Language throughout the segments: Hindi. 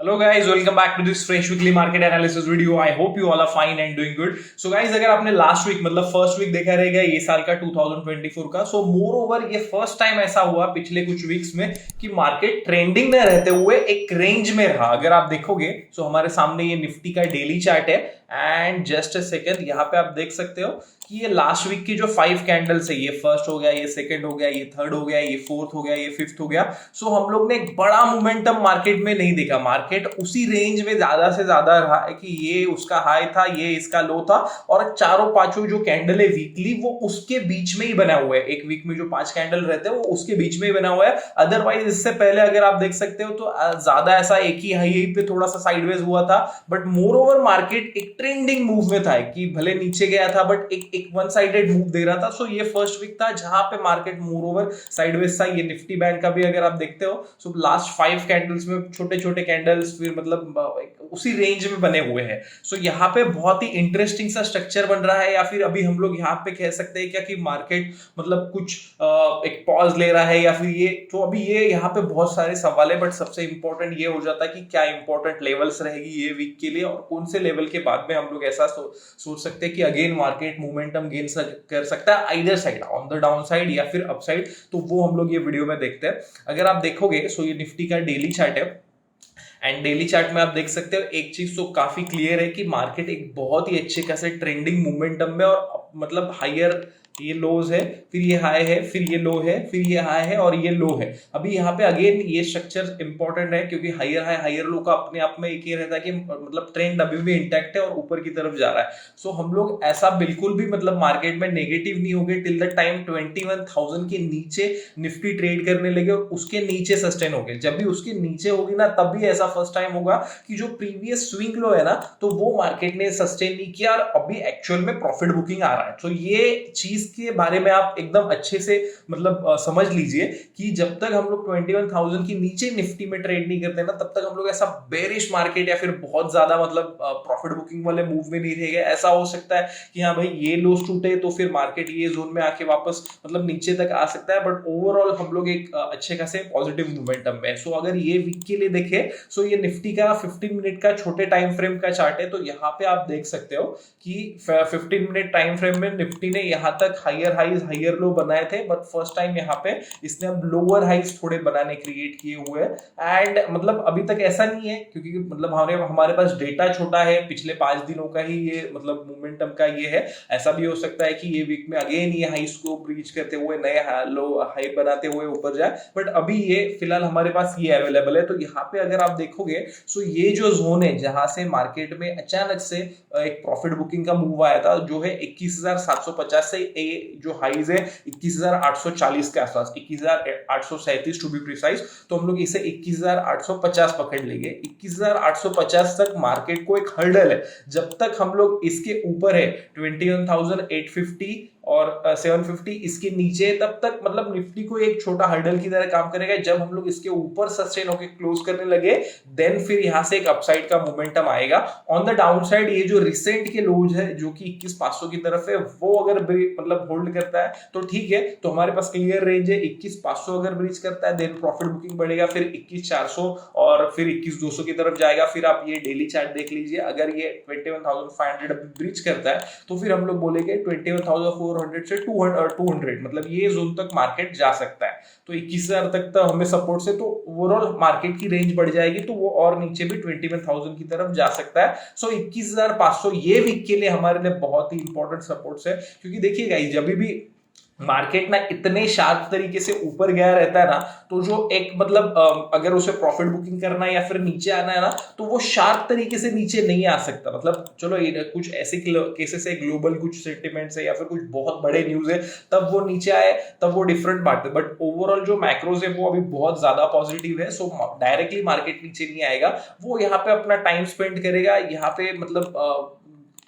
Hello guys, welcome back to this fresh weekly market analysis video. I hope you all are fine and doing good. So guys, अगर आपने लास्ट वीक मतलब फर्स्ट वीक देखा रहेगा ये साल का 2024 का, सो मोर ओवर ये फर्स्ट टाइम ऐसा हुआ पिछले कुछ वीक्स में कि मार्केट ट्रेंडिंग में रहते हुए एक रेंज में रहा. अगर आप देखोगे सो हमारे सामने ये निफ्टी का डेली चार्ट है एंड जस्ट अ सेकंड यहाँ पे आप देख सकते हो कि ये लास्ट वीक की जो 5 कैंडल्स है, ये फर्स्ट हो गया, ये सेकंड हो गया, ये थर्ड हो गया, ये फोर्थ हो गया, ये फिफ्थ हो गया. सो हम लोग ने एक बड़ा मोमेंटम मार्केट में नहीं देखा. मार्केट उसी रेंज में ज्यादा से ज्यादा रहा है कि ये उसका हाई था, ये इसका लो था, और चारों पांचों जो कैंडल है वीकली वो उसके बीच में ही बना हुआ है. एक वीक में जो 5 कैंडल रहते हैं वो उसके बीच में ही बना हुआ है. अदरवाइज इससे पहले अगर आप देख सकते हो तो ज्यादा ऐसा एक ही हाई पे थोड़ा सा साइडवेज हुआ था, बट मोर ओवर मार्केट एक ट्रेंडिंग मूव में था कि भले नीचे गया था बट एक वन साइडेड मूव दे रहा था. सो ये फर्स्ट वीक था जहां पे मार्केट मोर ओवर साइडवेज था. ये निफ्टी बैंक का भी अगर आप देखते हो सो लास्ट 5 कैंडल्स में छोटे छोटे कैंडल्स फिर मतलब उसी रेंज में बने हुए हैं. सो यहाँ पे बहुत ही इंटरेस्टिंग सा स्ट्रक्चर बन रहा है, या फिर अभी हम लोग यहाँ पे कह सकते हैं क्या कि मार्केट मतलब कुछ एक पॉज ले रहा है या फिर ये. तो अभी ये यहाँ पे बहुत सारे सवाल है, बट सबसे इंपॉर्टेंट ये हो जाता है कि क्या इंपॉर्टेंट लेवल्स रहेगी ये वीक के लिए और कौन से लेवल के बाद में हम लोग ऐसा सोच सकते हैं कि अगेन मार्केट मोमेंटम गेन कर सकता है either side, on the down side या फिर अप साइड. तो वो हम लोग ये वीडियो में देखते हैं. अगर आप देखोगे सो ये निफ्टी का डेली चार्ट है एंड डेली चार्ट में आप देख सकते हो एक चीज तो काफी क्लियर है कि मार्केट एक बहुत ही अच्छे खासे ट्रेंडिंग मोमेंटम में और मतलब हायर, ये लोज है, फिर ये हाई है, फिर ये लो है, फिर ये हाई है और ये लो है. अभी यहाँ पे अगेन ये स्ट्रक्चर इंपॉर्टेंट है क्योंकि हायर हाई हायर लो का अपने आप में एक ही रहता है कि मतलब ट्रेंड अभी भी इंटैक्ट है और ऊपर की तरफ जा रहा है. सो हम लोग ऐसा बिल्कुल भी मतलब मार्केट में नेगेटिव नहीं हो गए टिल द टाइम 21,000 के नीचे निफ्टी ट्रेड करने लगे और उसके नीचे सस्टेन हो गए. जब भी उसके नीचे होगी ना तब भी ऐसा फर्स्ट टाइम होगा कि जो प्रीवियस स्विंग लो है ना तो वो मार्केट ने सस्टेन नहीं किया और अभी एक्चुअल में प्रॉफिट बुकिंग आ रहा है. तो ये चीज के बारे में आप एकदम अच्छे से मतलब समझ लीजिए कि जब तक हम लोग 21,000 के नीचे निफ्टी में ट्रेड नहीं करते ना तब तक हम लोग ऐसा बेरिश मार्केट या फिर बहुत ज्यादा मतलब प्रॉफिट बुकिंग वाले मूव में नहीं रहेंगे. ऐसा हो सकता है कि हाँ भाई ये लोस टूटे तो फिर मार्केट ये जोन में आके वापस मतलब नीचे तक आ सकता है, बट ओवरऑल हम लोग एक अच्छे खासे पॉजिटिव मोमेंटम में. सो अगर ये वीक के लिए देखें सो ये निफ्टी का 15 मिनट का छोटे टाइम फ्रेम का चार्ट है. तो यहाँ पे आप देख सकते हो कि 15 मिनट टाइम फ्रेम में निफ्टी ने यहाँ तक हायर हाइज हायर लो बनाए थे, बट फर्स्ट टाइम यहाँ पे इसने अब लोअर हाइज थोड़े बनाने क्रिएट किए हुए हैं. एंड मतलब अभी तक ऐसा नहीं है क्योंकि मतलब हमारे पास डेटा छोटा है, पिछले 5 दिनों का ही ये मतलब मोमेंटम का ये है. ऐसा भी हो सकता है कि ये वीक में अगेन ये हाइज को ब्रीच करते हुए नए लो हाई बनाते हुए ऊपर जाए, बट अभी ये फिलहाल हमारे पास ये अवेलेबल है. तो यहाँ पे अगर आप देखोगे सो ये जो जोन है जहां से मार्केट में अचानक से एक प्रॉफिट बुकिंग का मूव आया था जो है 21,750 से जो हाईज है 21,840 के आसपास, 21,837 टू बी प्रिसाइज. तो हम लोग इसे 21,850 पकड़ लेंगे. 21,850 तक मार्केट को एक हर्डल है. जब तक हम लोग इसके ऊपर है 21,850 और 750 इसके नीचे, तब तक मतलब निफ्टी को एक छोटा हर्डल की तरह काम करेगा. जब हम लोग इसके ऊपर सस्टेन होकर क्लोज करने लगे देन फिर यहां से एक अपसाइड का मोमेंटम आएगा. ऑन द डाउन साइड ये जो रिसेंट के लोज है जो कि 21,500 की तरफ है वो अगर मतलब होल्ड करता है तो ठीक है, तो हमारे पास क्लियर रेंज है. 21,500 अगर ब्रीच करता है देन प्रॉफिट बुकिंग बढ़ेगा, फिर 21,400 और फिर 21,200 की तरफ जाएगा. फिर आप ये डेली चार्ट देख लीजिए, अगर ये 21,500 ब्रीच करता है तो फिर हम लोग बोलेंगे 21,400 से 200 मतलब ये जोन तक मार्केट जा सकता है. तो 21,000 तक हमें सपोर्ट से तो ओवरऑल मार्केट की रेंज बढ़ जाएगी तो वो और नीचे भी 21,000 की तरफ जा सकता है. सो 21,500 ये वीक के लिए हमारे लिए बहुत ही इंपॉर्टेंट सपोर्ट्स है क्योंकि देखिएगा जब भी मार्केट ना इतने शार्प तरीके से ऊपर गया रहता है ना तो जो एक मतलब अगर उसे प्रॉफिट बुकिंग करना है या फिर नीचे आना है ना तो वो शार्प तरीके से नीचे नहीं आ सकता. मतलब चलो कुछ ऐसे केसेस है, ग्लोबल कुछ सेंटिमेंट्स है या फिर कुछ बहुत बड़े न्यूज है तब वो नीचे आए तब वो डिफरेंट बात है, बट ओवरऑल जो मैक्रोज है वो अभी बहुत ज्यादा पॉजिटिव है. सो डायरेक्टली मार्केट नीचे नहीं आएगा, वो यहाँ पे अपना टाइम स्पेंड करेगा. यहाँ पे मतलब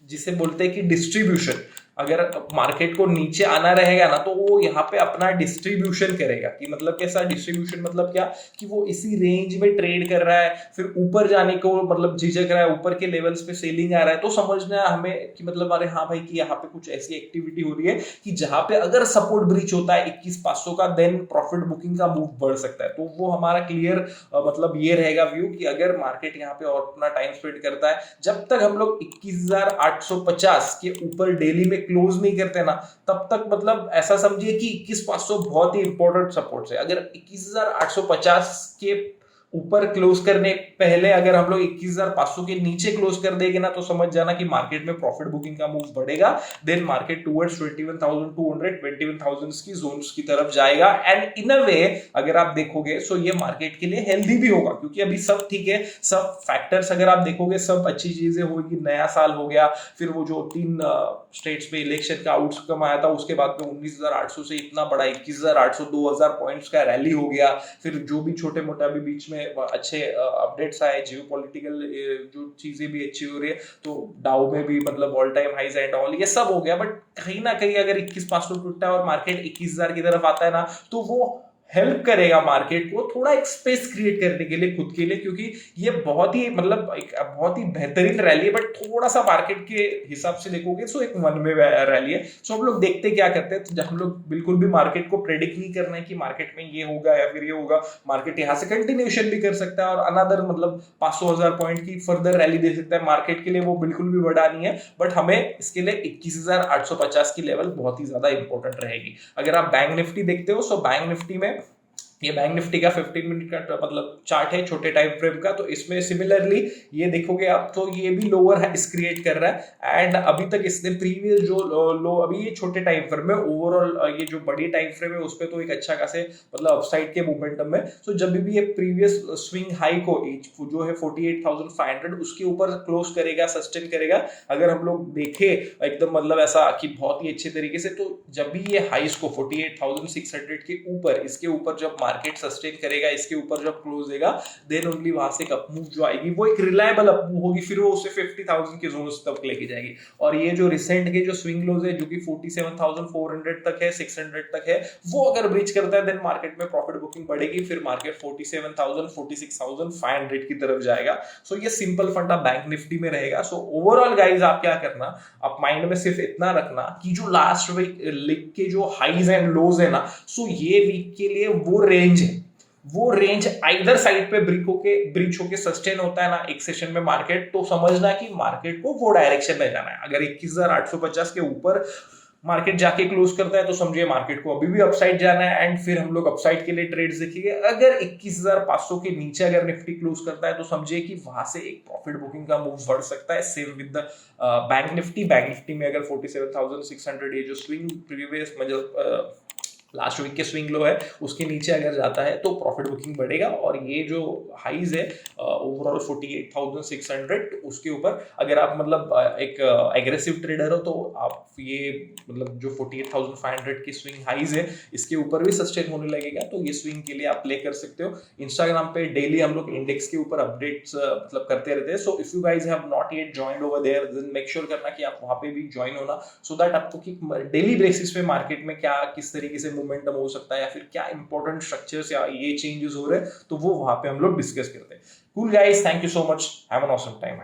जिसे बोलते हैं कि डिस्ट्रीब्यूशन, अगर मार्केट को नीचे आना रहेगा ना तो वो यहाँ पे अपना डिस्ट्रीब्यूशन करेगा, कि मतलब कैसा डिस्ट्रीब्यूशन, मतलब क्या कि वो इसी रेंज में ट्रेड कर रहा है, फिर ऊपर जाने को मतलब झिझक रहा है, ऊपर के लेवल्स पे सेलिंग आ रहा है, तो समझना है हमें कि मतलब अरे हाँ भाई कि यहाँ पे कुछ ऐसी एक्टिविटी हो रही है कि जहां पे अगर सपोर्ट ब्रीच होता है 21,500 का, देन प्रॉफिट बुकिंग का मूव बढ़ सकता है। तो वो हमारा क्लियर मतलब ये रहेगा व्यू कि अगर मार्केट यहाँ पे और अपना टाइम स्पेंड करता है, जब तक हम लोग 21,850 के ऊपर डेली में क्लोज नहीं करते ना, तब तक मतलब ऐसा समझिए कि 21,500 बहुत ही इंपॉर्टेंट सपोर्ट है। अगर 21,850 के ऊपर क्लोज करने पहले अगर हम लोग 21,500 के नीचे क्लोज कर देंगे ना, तो समझ जाना कि मार्केट में प्रॉफिट बुकिंग का मूव बढ़ेगा, देन मार्केट टुवर्ड्स 21,200 21,000 की जोन्स की तरफ जाएगा। एंड इन अ वे अगर आप देखोगे सो ये मार्केट के लिए हेल्दी भी होगा, क्योंकि अभी सब ठीक है, सब फैक्टर्स अगर आप देखोगे सब अच्छी चीजें होगी, नया साल हो गया, फिर वो जो 3 स्टेट्स में इलेक्शन का आउटकम आया था, उसके बाद में 19,800 से इतना बड़ा 21,800 2,000 पॉइंट्स का रैली हो गया, फिर जो भी छोटे मोटे अभी बीच में अच्छे अपडेट्स आए, जियो पॉलिटिकल जो चीजें भी अच्छी हो रही है, तो डाउ में भी मतलब all time highs and all ये सब हो गया। बट कहीं ना कहीं अगर 21,500 टूटता है और मार्केट 21,000 की तरफ आता है ना, तो वो हेल्प करेगा मार्केट को थोड़ा एक स्पेस क्रिएट करने के लिए खुद के लिए, क्योंकि ये बहुत ही मतलब एक बहुत ही बेहतरीन रैली है, बट थोड़ा सा मार्केट के हिसाब से देखोगे सो एक वन वे रैली है। सो हम लोग देखते क्या करते हैं, तो हम लोग बिल्कुल भी मार्केट को प्रेडिक्ट नहीं करना है कि मार्केट में ये होगा या फिर ये होगा, मार्केट यहाँ से कंटिन्यूएशन भी कर सकता है और अनदर मतलब 500,000 पॉइंट की फर्दर रैली दे सकता है। मार्केट के लिए वो बिल्कुल भी बड़ा नहीं है, बट हमें इसके लिए 21,850 की लेवल बहुत ही ज्यादा इंपॉर्टेंट रहेगी। अगर आप बैंक निफ्टी देखते हो, सो बैंक निफ्टी में ये बैंक निफ्टी का 15 मिनट का मतलब चार्ट है छोटे टाइम फ्रेम का, तो इसमें सिमिलरली ये देखोगे आप तो ये भी लोअर हाइस क्रिएट कर रहा है। एंड अभी तक इसने प्रीवियस जो लो अभी ये छोटे टाइम फ्रेम में, ओवरऑल ये जो बड़ी टाइम फ्रेम है उस पर तो एक अच्छा खासे मतलब अपसाइड के मोमेंटम में, तो जब भी ये प्रीवियस स्विंग हाई को जो है 48,500 उसके ऊपर क्लोज करेगा, सस्टेन करेगा, अगर हम लोग देखें एकदम मतलब ऐसा कि बहुत ही अच्छे तरीके से, तो जब भी ये हाइस को 48,600 के ऊपर, इसके ऊपर जब मार्केट सस्टेन करेगा, इसके ऊपर जब क्लोज देगा, देन ओनली वहां से अप मूव जो आएगी वो एक रिलायबल अप मूव होगी, फिर वो उसे 50,000 के जोन तक लेके जाएगी। और ये जो रिसेंट के जो स्विंग लोज है जो कि 47,400 तक है, 600 तक है, वो अगर ब्रीच करता है देन मार्केट में प्रॉफिट बुकिंग बढ़ेगी, फिर मार्केट 47,000 46,500 की तरफ जाएगा। सो ये सिंपल फंडा बैंक निफ्टी में रहेगा। सो ओवरऑल गाइज आप क्या करना, आप माइंड में सिर्फ इतना रखना कि जो लास्ट वीक के जो हाइज एंड लोज है ना, सो ये वीक के लिए वो रेंज है, वो रेंज आइदर साइड पे ब्रीच होके सस्टेन होता है ना एक सेशन में मार्केट, तो समझना कि मार्केट को वो डायरेक्शन में जाना है। अगर 21,850 के ऊपर मार्केट जाके क्लोज करता है तो समझिए मार्केट को अभी भी अपसाइड जाना है, एंड फिर हम लोग अपसाइड के लिए ट्रेड्स देखेंगे। अगर 21,500 के नीचे अगर निफ्टी क्लोज करता है तो समझिए कि वहां से एक प्रॉफिट बुकिंग का मूव बढ़ सकता है। Same with the bank Nifty में अगर 47,600 ये जो स्विंग प्रीवियस मतलब लास्ट वीक के स्विंग लो है उसके नीचे अगर जाता है तो प्रॉफिट बुकिंग बढ़ेगा, और ये जो हाइज है ओवरऑल 48,600 उसके ऊपर अगर आप मतलब एक एग्रेसिव ट्रेडर हो तो आप ये मतलब जो 48,500 की स्विंग हाइज है इसके ऊपर भी सस्टेन होने लगेगा, तो ये स्विंग के लिए आप प्ले कर सकते हो। इंस्टाग्राम पे डेली हम लोग इंडेक्स के ऊपर अपडेट्स मतलब करते रहते हैं। So if you guys have not yet joined over there then make sure करना कि आप वहां पे भी ज्वाइन होना, सो दैट आपको कि डेली बेसिस पे मार्केट में क्या किस तरीके से मोमेंटम हो सकता है या फिर क्या इंपॉर्टेंट स्ट्रक्चर्स या ये चेंजेस हो रहे हैं, तो वो वहां पे हम लोग डिस्कस करते हैं। Cool guys, thank you so much, have an awesome time.